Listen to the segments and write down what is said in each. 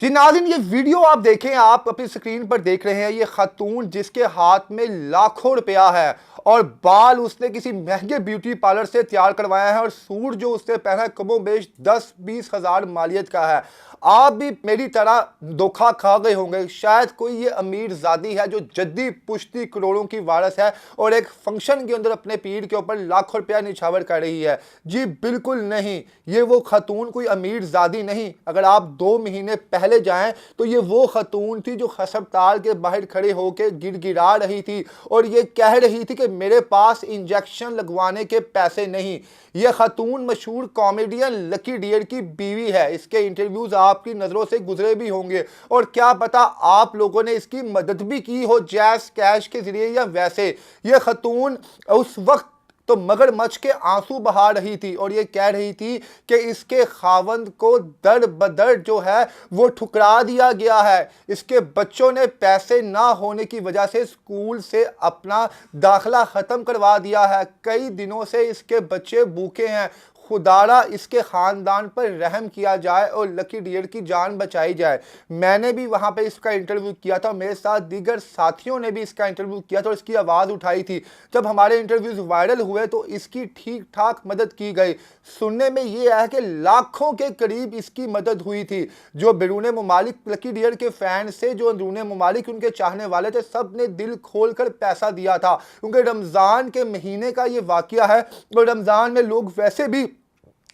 जी नाज़रीन, ये वीडियो आप देखें, आप अपनी स्क्रीन पर देख रहे हैं। ये खातून जिसके हाथ में लाखों रुपया है और बाल उसने किसी महंगे ब्यूटी पार्लर से तैयार करवाया है और सूट जो उसने पहना है कमोबेश 10-20 हज़ार मालियत का है। आप भी मेरी तरह धोखा खा गए होंगे। शायद कोई ये अमीर ज़ादी है जो जद्दी पुश्ती करोड़ों की वारस है और एक फंक्शन के अंदर अपने पीर के ऊपर लाखों रुपया निछावर कर रही है। जी बिल्कुल नहीं, ये वो खातून कोई अमीर ज़ादी नहीं। अगर आप 2 महीने पहले जाएं तो ये वो खातून थी जो अस्पताल के बाहर खड़े होकर गिड़गिड़ा रही थी और ये कह रही थी कि मेरे पास इंजेक्शन लगवाने के पैसे नहीं। ये खातून मशहूर कॉमेडियन लकी डियर की बीवी है। इसके इंटरव्यूज आपकी नज़रों से गुजरे भी होंगे और क्या पता आप लोगों ने इसकी मदद भी की हो, जैस कैश के जरिए या वैसे। ये खातून उस वक्त तो मगरमच्छ के आंसू बहा रही थी और ये कह रही थी कि इसके खावंद को दर बदर जो है वो ठुकरा दिया गया है। इसके बच्चों ने पैसे ना होने की वजह से स्कूल से अपना दाखिला ख़त्म करवा दिया है। कई दिनों से इसके बच्चे भूखे हैं। खुदारा इसके ख़ानदान पर रहम किया जाए और लकी डियर की जान बचाई जाए। मैंने भी वहाँ पे इसका इंटरव्यू किया था, मेरे साथ दीगर साथियों ने भी इसका इंटरव्यू किया था और इसकी आवाज़ उठाई थी। जब हमारे इंटरव्यूज़ वायरल हुए तो इसकी ठीक ठाक मदद की गई। सुनने में ये आया कि लाखों के करीब इसकी मदद हुई थी। जो बैरून ममालिक लकी डियर के फ़ैन से, जो अंदरून ममालिक उनके चाहने वाले थे, सब ने दिल खोल कर पैसा दिया था क्योंकि रमज़ान के महीने का ये वाक़या है और रमज़ान में लोग वैसे भी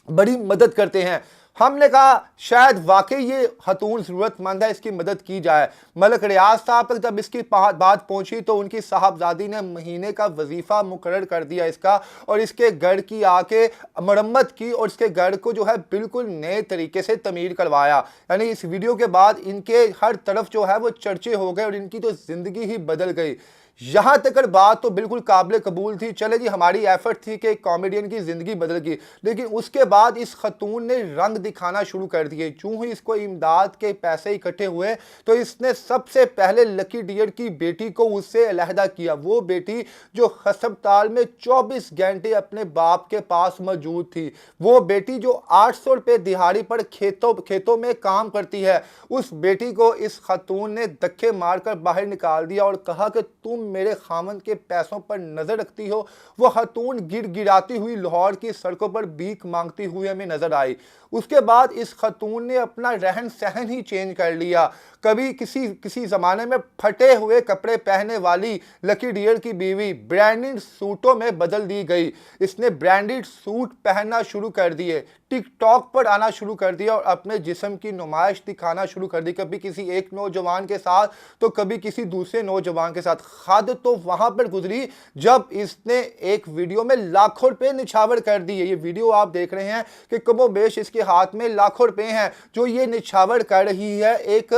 बड़ी मदद करते हैं। हमने कहा शायद वाकई ये खातून ज़रूरतमंद है, इसकी मदद की जाए। मलक रियाज साहब तक जब इसकी बात पहुंची तो उनकी साहबजादी ने महीने का वजीफ़ा मुकर्रर कर दिया इसका और इसके घर की आके मरम्मत की और इसके घर को जो है बिल्कुल नए तरीके से तमीर करवाया। यानी इस वीडियो के बाद इनके हर तरफ जो है वो चर्चे हो गए और इनकी तो ज़िंदगी ही बदल गई। यहाँ तक बात तो बिल्कुल काबिल कबूल थी, चले जी हमारी एफर्ट थी कि कॉमेडियन की ज़िंदगी बदल गई, लेकिन उसके बाद इस खतून ने रंग दिखाना शुरू कर दिए। चूँ ही इसको इमदाद के पैसे इकट्ठे हुए तो इसने सबसे पहले लकी डियर की बेटी को उससे अलहदा किया। वो बेटी जो अस्पताल में 24 घंटे अपने बाप के पास मौजूद थी, वो बेटी जो 800 रुपये दिहाड़ी पर खेतों में काम करती है, उस बेटी को इस खतून ने धक्के मारकर बाहर निकाल दिया और कहा कि तुम मेरे खामन के पैसों पर नजर रखती हो। वो खातून गिड़गिड़ाती हुई लाहौर की सड़कों पर भीख मांगती हुई हमें नजर आई। उसके बाद इस खातून ने अपना रहन सहन ही चेंज कर लिया। कभी किसी जमाने में फटे हुए कपड़े पहनने वाली लकी डियर की बीवी ब्रांडेड सूटों में बदल दी गई। इसने ब्रांडेड सूट पहनना शुरू कर दिए, टिकटॉक पर आना शुरू कर दिया और अपने जिस्म की नुमाइश दिखाना शुरू कर दी। कभी किसी एक नौजवान के साथ तो कभी किसी दूसरे नौजवान के साथ। हद तो वहां पर गुजरी जब इसने एक वीडियो में लाखों रुपए निछावर कर दिए। ये वीडियो आप देख रहे हैं कि कमोबेश इसके हाथ में लाखों रुपए हैं जो ये निछावर कर रही है। एक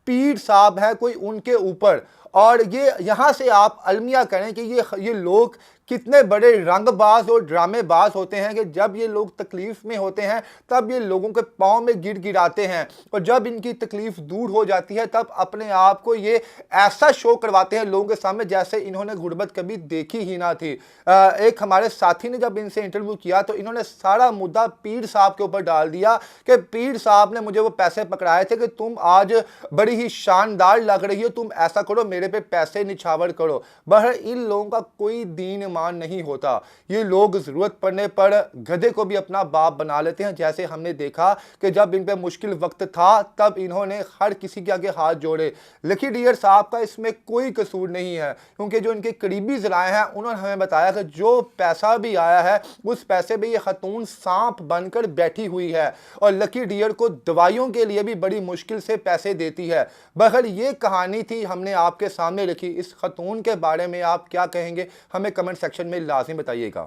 पीर साहब है कोई उनके ऊपर, और ये यहाँ से आप अलमिया करें कि ये लोग कितने बड़े रंगबाज और ड्रामेबाज होते हैं कि जब ये लोग तकलीफ में होते हैं तब ये लोगों के पाँव में गिड़गिड़ाते हैं और जब इनकी तकलीफ दूर हो जाती है तब अपने आप को ये ऐसा शो करवाते हैं लोगों के सामने जैसे इन्होंने गुर्बत कभी देखी ही ना थी। एक हमारे साथी ने जब इनसे इंटरव्यू किया तो इन्होंने सारा मुद्दा पीर साहब के ऊपर डाल दिया कि पीर साहब ने मुझे वो पैसे पकड़ाए थे कि तुम आज बड़ी ही शानदार लग रही हो, तुम ऐसा करो, मेरे पे पैसे निछावर करो। बहर इन लोगों का कोई दीन ईमान नहीं होता। ये लोग जरूरत पड़ने पर गधे को भी अपना बाप बना लेते हैं। जैसे हमने देखा कि जब इन पे मुश्किल वक्त था तब इन्होंने हर किसी के आगे हाथ जोड़े। लकी डियर साहब का इसमें कोई कसूर नहीं है क्योंकि जो इनके करीबी ज़राए हैं उन्होंने हमें बताया कि जो पैसा भी आया है उस पैसे में ये खातून सांप बनकर बैठी हुई है और लकी डियर को दवाइयों के लिए भी बड़ी मुश्किल से पैसे देती है। बहर ये कहानी थी, हमने आपके सामने रखी। इस खातून के बारे में आप क्या कहेंगे, हमें कमेंट सेक्शन में लाज़िम बताइएगा।